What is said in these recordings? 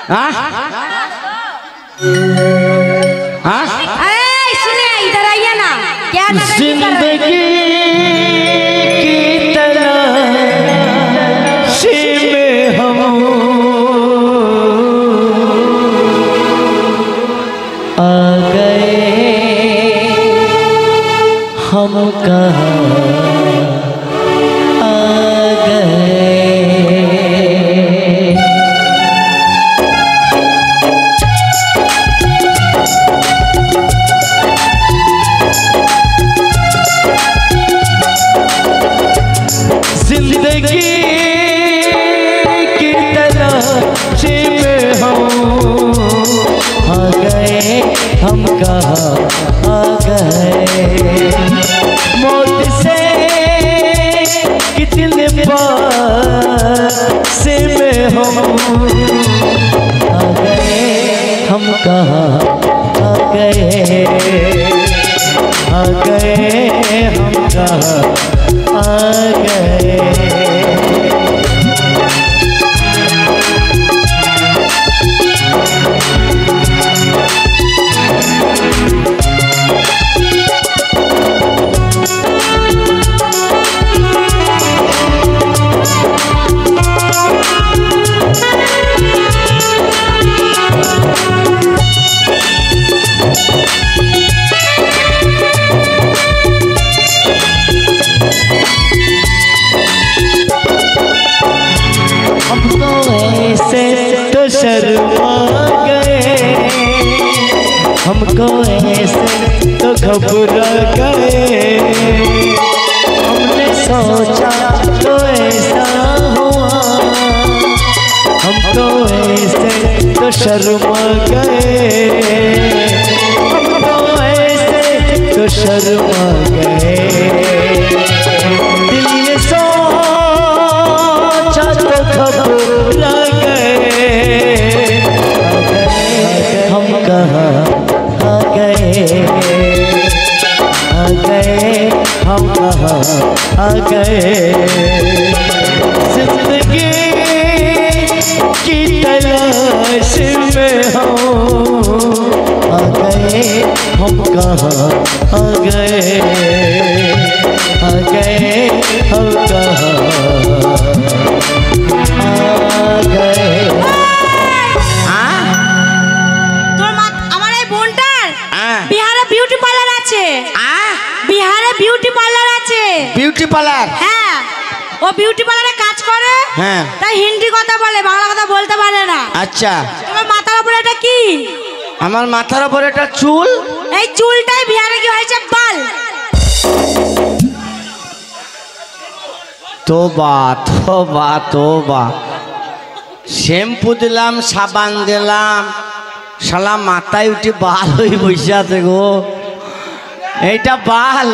हाँ हाँ अरे सुनिए इधर आइए ना। क्या जिंदगी की तलाश में हम आ गए, हम कहाँ आ गए। जिंदगी की तलाश में हम आ गए, हम कहाँ आ गए। मौत से कितने पास में हम आ गए, हम कहाँ आ गए, आ गए, हम कहाँ आ गए। तो शर्मा गए, हमको ऐसे तो घबरा गए। हमने सोचा तो ऐसा हुआ, हमको ऐसे तो शर्मा गए, हमको ऐसे तो शर्मा गए। दिल ने सोचा तो घबरा गए, हम कहाँ आ गए, आ गए, हम कहाँ आ गए। जिंदगी की तलाश में हम आ गए, हम कहाँ आ गए, आ गए, हम कहाँ आ गए। ब्यूटी पार्लर হ্যাঁ ও বিউটি পার্লারে কাজ করে। হ্যাঁ তাই হিন্দি কথা বলে, বাংলা কথা বলতে পারে না। আচ্ছা তোমার মাথার উপরে এটা কি? আমার মাথার উপরে এটা চুল। এই চুলটাই বিহারে কি হয়েছে বাল। তোবা তোবা তোবা, শ্যাম্পু দিলাম, সাবান দিলাম, শালা মাথায় উঠে বাল হয়ে বসে আছে গো। এইটা বাল?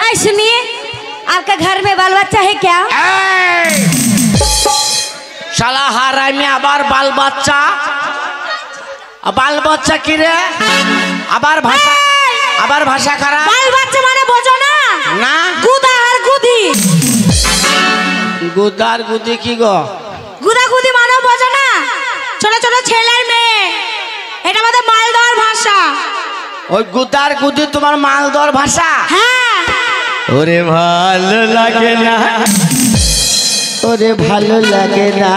ऐ सुनिए, आपका घर में बाल बच्चा है क्या? শালা হারাই में আবার বাল বাচ্চা, বাল বাচ্চা কি রে? আবার ভাষা খারাপ। বাল বাচ্চা মানে বোঝো না? না, গুদা আর গুদি। গুদার গুদি কি গো? গুদা গুদি মানে বোঝো না? ছোট ছোট ছেলের মেয়ে, এটা আমাদের মালদার ভাষা। ওই গুদার গুদি তোমার মালদার ভাষা? হ্যাঁ। ওরে ভালো লাগে না, ওরে ভালো লাগে না,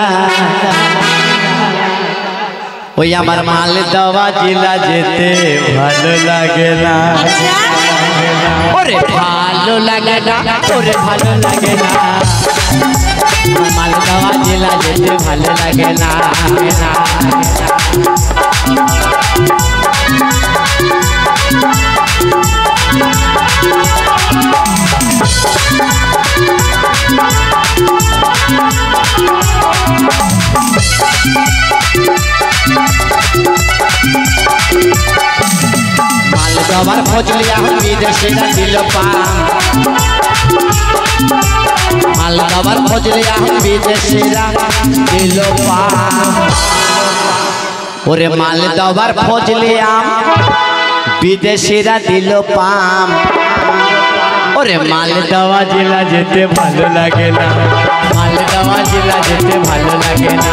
ওই আমার মালদা জেলা যেতে ভালো লাগে না। ওরে ভালো লাগে না, ওরে ভালো লাগে না, মালদা জেলা যেতে ভালো লাগে না। মালদাবার ফজলিয়া বিদেশে দিল পাম, মালদাবার ফজলিয়া বিদেশে দিল পাম। ওরে মালদাবার ফজলিয়া বিদেশিরা দিল পাম। ওরে মালদা জেলা যেতে ভালো লাগে না। মালদহ জেলা যেতে ভালো লাগে না,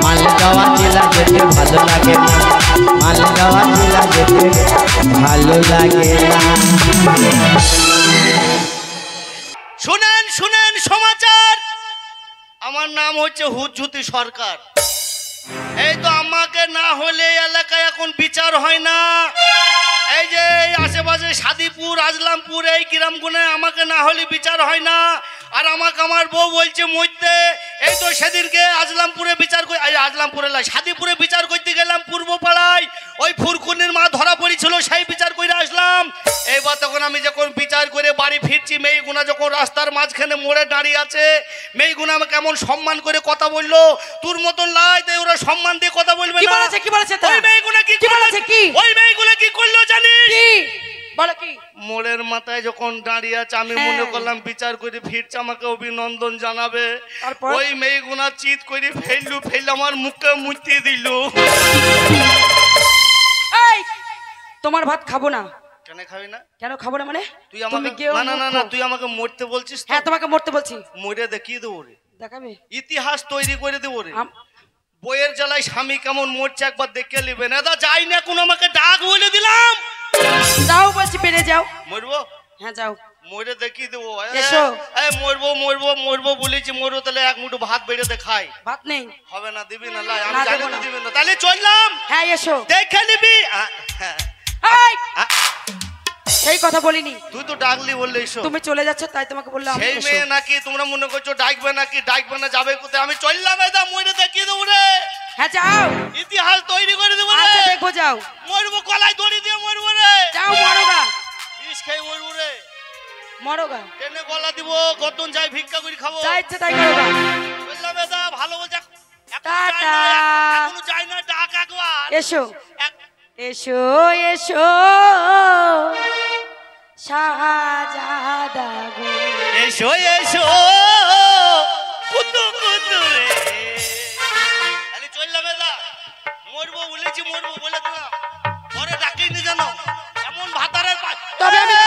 মালদহ জেলা যেতে ভালো লাগে না, মালদহ জেলা যেতে ভালো লাগে না। শুনেন শুনেন সমাচার, আমার নাম হচ্ছে হুজ্জুতি সরকার। এই তো আমাকে না হলে এলাকায় এখন বিচার হয় না। এই যে আশেপাশে সাদিপুর আজলামপুর এই গ্রামগুনে আমাকে না হলে বিচার হয় না। আর আমাকে আমার বউ বলছে মরতে। এই তো সেদিনকে আজলামপুরে বিচার করে, আজলামপুরে সাদিপুরে বিচার করতে গেলাম পূর্বপাড়ায়, ওই ফুরকুনির মা ধরা পড়েছিল, সেই বিচার করে আসলাম। এইবার তখন আমি যখন বিচার করে বাড়ি ফিরছি, মেয়েগুনা যখন রাস্তার মাঝখানে মোড়ে দাঁড়িয়ে আছে, মেয়েগুনা আমাকে কেমন সম্মান করে কথা বললো, তোর মতন লাই তাই ওরা সম্মান দিয়ে কথা বলবে কি না। বলেছে কি বলেছে ওই মেয়েগুনা কি বলেছে কি ওই মেয়েগুলা কি করলো জানিস? কি বলো কি? মোড়ের মাথায় যখন দাঁড়িয়ে আছে, আমি মনে করলাম বিচার করে ফিরছে, আমাকে অভিনন্দন জানাবে। ওই মেয়েগুনা চিৎ করে ফেললো আমার মুখে মুতিয়ে দিল। এই তোমার ভাত খাবো না। কেন খাবি না? কেন খাবো না মানে? তুই আমাকে না তুই আমাকে মরতে বলছিস? হ্যাঁ তোমাকে মরতে বলছি। মরে দেখিয়ে দেবো রে, দেখাবে ইতিহাস তৈরি করে দেবো রে। বইয়ের জ্বালায় স্বামী কেমন মরছে একবার দেখে নেবে না। যাই না কোন আমাকে ডাক বলে দিলাম। যাও বলছি, পেরে যাও। মরবো? হ্যাঁ যাও, মরে দেখিয়ে দেবো। এসো। মরবো মরবো মরবো বলেছি, মরবো তাহলে এক মুঠো ভাত বেড়ে দেখাই। ভাত নেই হবে না, দিবি না? লাই আমি না, জানি দেবো না না। দিবি না, তাহলে চললাম। হ্যাঁ এসো, দেখে নিবি। এই সেই কথা বলিনি, তুই তো ডাকলি বললে এসো। তুমি চলে যাচ্ছ তাই তোমাকে বললাম সেই মেয়ে নাকি তোমরা মনে করছো ডাকবে নাকি? ডাকবে না, যাবে কোথায়? আমি চললাম। এই দা মরে দেখিয়ে দেবো রে। হ্যাঁ যাও, ইতিহাস তৈরি করে দেবো রে। আচ্ছা দেখবো, যাও। মরবো, গলায় দড়ি দিয়ে মরবো রে। যাও মরোগা, বিষ খেয়ে মরবো রে। মরোগা, টেনে গলা দিব, গর্দন যাই ভিক্ষা করে খাবো। যা ইচ্ছে তাই করোগা। বুঝলাম দাদা, ভালো বলছে। টাটা, এখনো যাই না, ডাক একবার। এসো এসো এসো শাহজাদা গো, এসো এসো কুতু কুতু রে। তাহলে চললাম দাদা, মরবো বলেছি, মরবো বলে দিলাম। পরে ডাকিনি জানো, এমন ভাতারের তবে আমি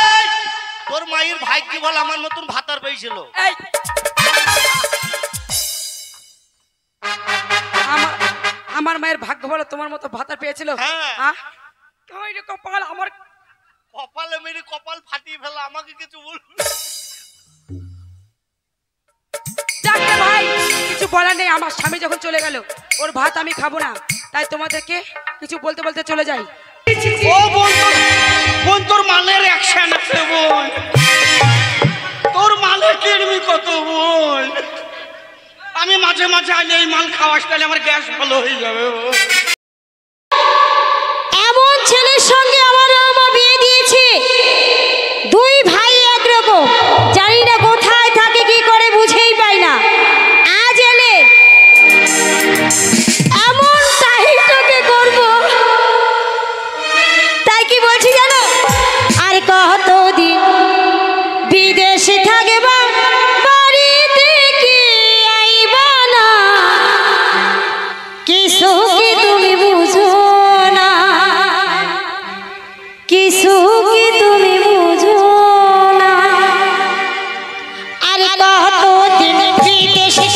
তোর মায়ের ভাই কি বল আমার নতুন ভাতার পেয়েছিল। এই আমার মায়ের ভাগ্য বলো তোমার মতো ভাতা পেয়েছিল। হ্যাঁ। ওই রে কপাল, আমার কপালে মেরে কপাল ফাটিয়ে ফেলা, আমাকে কিছু বলবি? যাকে ভাই কিছু বলার নেই। আমার স্বামী যখন চলে গেল, ওর ভাত আমি খাবো না, তাই তোমাদেরকে কিছু বলতে বলতে চলে যাই। ও বোন তোর মালের অ্যাকশন আছে বোন, তোর মালে কিনবি কত বোন? আমি মাঝে মাঝে আইলে এই মাল খাওয়াস, তাহলে আমার গ্যাস ভালো হয়ে যাবে। এমন ছেলের সঙ্গে আমার মা বিয়ে দিয়েছে, দুই ভাই একরকম, জানি না কোথায় থাকে কি করে, বুঝেই পাই না। আজ এলে এমন তাহিটাকে করব, তাই কি বলছি জানো? আর কতদিন বিদেশে থাকবা, বাড়িতে কি আইবা না, কিছু কি তুমি বুঝো না, কিছু কি তুমি বুঝো না। আর কতদিন বিদেশে